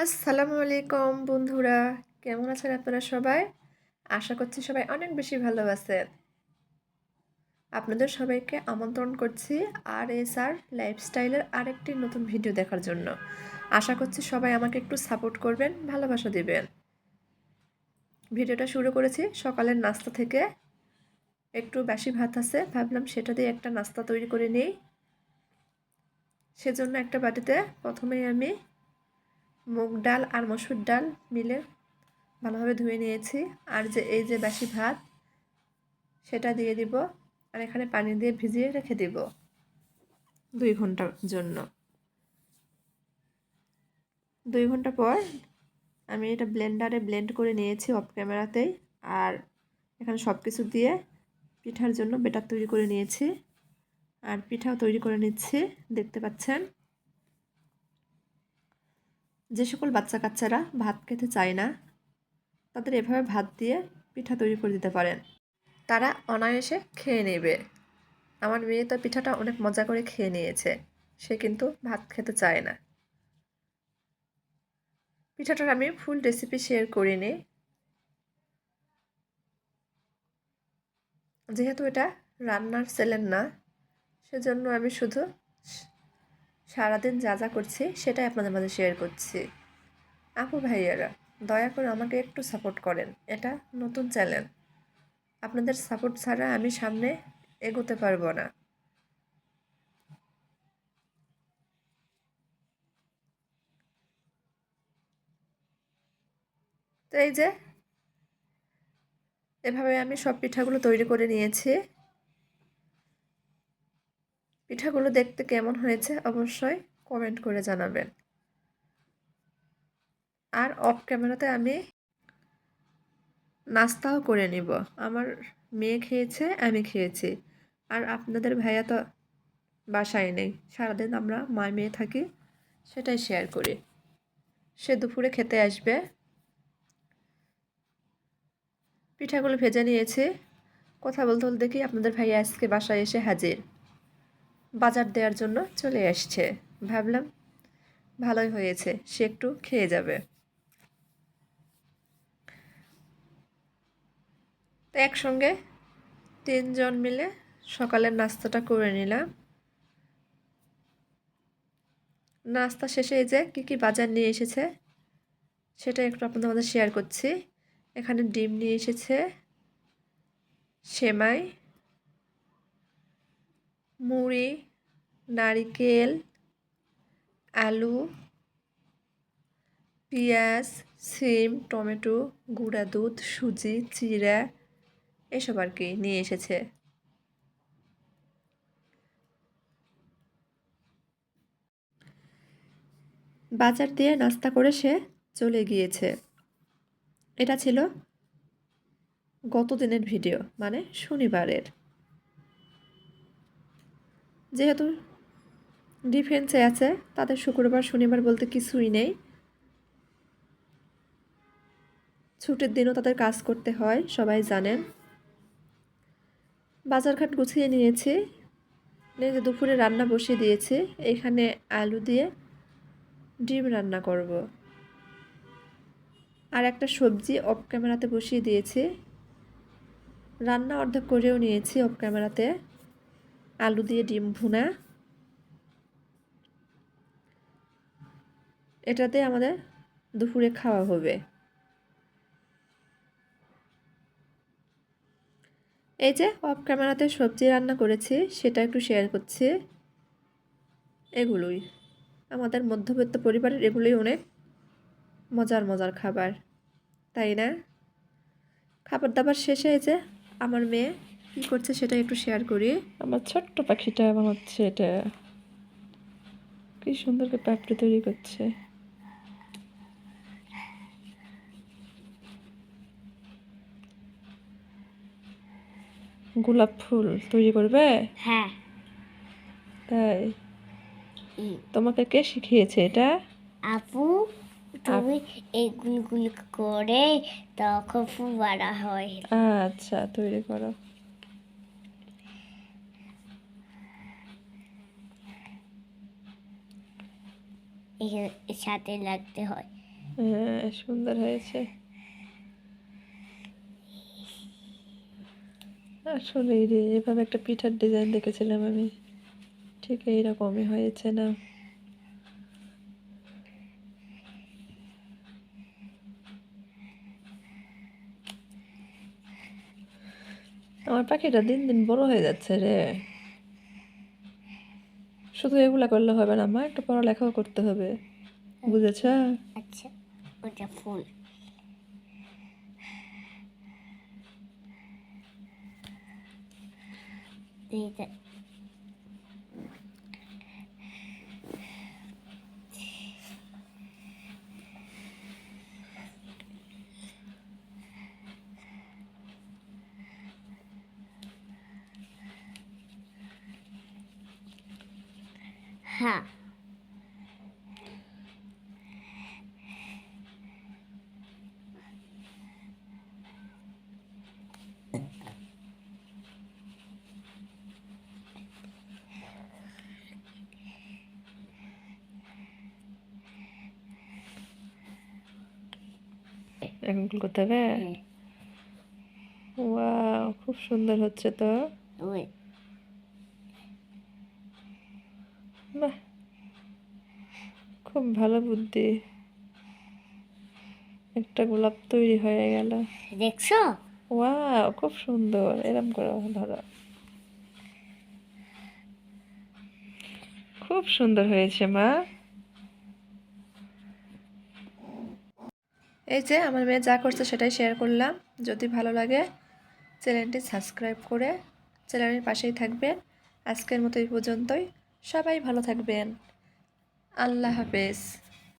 আসসালামু আলাইকুম বন্ধুরা, কেমন আছেন আপনারা সবাই? আশা করছি সবাই অনেক বেশি ভালো আছেন। আপনাদের সবাইকে আমন্ত্রণ করছি RSR লাইফস্টাইলের আরেকটি নতুন ভিডিও দেখার জন্য। আশা করছি সবাই আমাকে একটু সাপোর্ট করবেন, ভালোবাসা দিবেন। ভিডিওটা শুরু করেছি সকালের নাস্তা থেকে। একটু বাসি ভাত আছে, ভাবলাম সেটা দিয়ে একটা নাস্তা তৈরি করে নিই। সেজন্য একটা বাটিতে প্রথমেই আমি মুগ ডাল আর মসুর ডাল মিলে ভালোভাবে ধুয়ে নিয়েছি। আর এই যে বাসি ভাত, সেটা দিয়ে দিব। আর এখানে পানি দিয়ে ভিজিয়ে রেখে দিব 2 ঘন্টার জন্য। 2 ঘন্টা পর আমি এটা ব্লেন্ডারে ব্লেন্ড করে নিয়েছি অফ ক্যামেরাতেই। আর এখানে সব কিছু দিয়ে পিঠার জন্য বেটার তৈরি করে নিয়েছি। আর পিঠাও তৈরি করে নিচ্ছি, দেখতে পাচ্ছেন। যে সকল বাচ্চা কাচ্চারা ভাত খেতে চায় না, তাদের এভাবে ভাত দিয়ে পিঠা তৈরি করে দিতে পারেন, তারা অনায়াসে খেয়ে নেবে। আমার মেয়ে তো পিঠাটা অনেক মজা করে খেয়ে নিয়েছে, সে কিন্তু ভাত খেতে চায় না। পিঠাটার আমি ফুল রেসিপি শেয়ার করিনি, যেহেতু এটা রান্নার চ্যানেল না, সেজন্য আমি শুধু সারাদিন যা যা করছি সেটাই আপনাদের মাঝে শেয়ার করছি। আপু ভাইয়ারা, দয়া করে আমাকে একটু সাপোর্ট করেন, এটা নতুন চ্যানেল। আপনাদের সাপোর্ট ছাড়া আমি সামনে এগোতে পারবো না। তো এই যে এভাবে আমি সব পিঠাগুলো তৈরি করে নিয়েছি। পিঠাগুলো দেখতে কেমন হয়েছে অবশ্যই কমেন্ট করে জানাবেন। আর অফ ক্যামেরাতে আমি নাস্তাও করে নিব। আমার মেয়ে খেয়েছে, আমি খেয়েছি। আর আপনাদের ভাইয়া তো বাসায় নেই, সারাদিন আমরা মা মেয়ে থাকি, সেটাই শেয়ার করি। সে দুপুরে খেতে আসবে। পিঠাগুলো ভেজে নিয়েছি। কথা বলতে বলতে দেখি আপনাদের ভাইয়া আজকে বাসায় এসে হাজির, বাজার দেওয়ার জন্য চলে আসছে। ভাবলাম ভালোই হয়েছে, সে একটু খেয়ে যাবে। তো একসঙ্গে 3 জন মিলে সকালের নাস্তাটা করে নিলাম। নাস্তা শেষে এই যে কী কী বাজার নিয়ে এসেছে সেটা একটু আপনাদের মধ্যে শেয়ার করছি। এখানে ডিম নিয়ে এসেছে, সেমাই, মুড়ি, নারিকেল, আলু, পেঁয়াজ, সিম, টমেটো, গুঁড়া দুধ, সুজি, চিড়া, এসব আর কি নিয়ে এসেছে। বাজার দিয়ে নাস্তা করে সে চলে গিয়েছে। এটা ছিল গত দিনের ভিডিও, মানে শনিবারের। যেহেতু ডিফেন্সে আছে, তাদের শুক্রবার শনিবার বলতে কিছুই নেই। ছুটির দিনও তাদের কাজ করতে হয়, সবাই জানেন। বাজারঘাট গুছিয়ে নিয়েছি, যে দুপুরে রান্না বসিয়ে দিয়েছি। এখানে আলু দিয়ে ডিম রান্না করব। আর একটা সবজি অফ ক্যামেরাতে বসিয়ে দিয়েছি, রান্না অর্ধেক করেও নিয়েছি অফ ক্যামেরাতে। আলু দিয়ে ডিম ভুনা, এটাতে আমাদের দুপুরে খাওয়া হবে। এই যে অফ ক্যামেরাতে সবজি রান্না করেছি, সেটা একটু শেয়ার করছি। এগুলোই আমাদের মধ্যবিত্ত পরিবারের, এগুলোই অনেক মজার মজার খাবার, তাই না? খাবার দাবার শেষে এই যে আমার মেয়ে কী করছে সেটা একটু শেয়ার করি। আমার ছোট্ট পাখিটা বানাচ্ছে, এটা কি সুন্দর করে পাপড়ি তৈরি করছে। গোলাপ ফুল তৈরি করবে? হ্যাঁ। তাই? তোমাকে কে শিখিয়েছে এটা? আপু, তুমি এগুলো করে তখন ফুল বাড়া হয়। আচ্ছা, তৈরি করো। এর সাথে লাগতে হয়। হ্যাঁ, সুন্দর হয়েছে। আসলেই রে, এভাবে একটা পিঠার ডিজাইন দেখেছিলাম আমি, ঠিক এইরকমই হয়েছে না? আমার পাখিটা দিন দিন বড় হয়ে যাচ্ছে রে। শুধু এগুলা করলে হবে না মা, একটু পড়ালেখাও করতে হবে, বুঝেছ? আচ্ছা, ওটা ফুল। এইটা হ্যাঁ, এখন কি করতে হবে? হ্যাঁ, ওয়াও, খুব সুন্দর হচ্ছে তো। ওই বাহ, খুব ভালো বুদ্ধি। একটা গোলাপ তৈরি হয়ে গেল। দেখছো? ওয়াও, খুব সুন্দর, এরম করে ধরো। খুব সুন্দর হয়েছে মা। এই যে আমার মেয়ে যা করছে সেটাই শেয়ার করলাম। যদি ভালো লাগে চ্যানেলটি সাবস্ক্রাইব করে চ্যানেলের পাশেই থাকবেন। আজকের মতো এই পর্যন্তই। সবাই ভালো থাকবেন। আল্লাহ হাফেজ।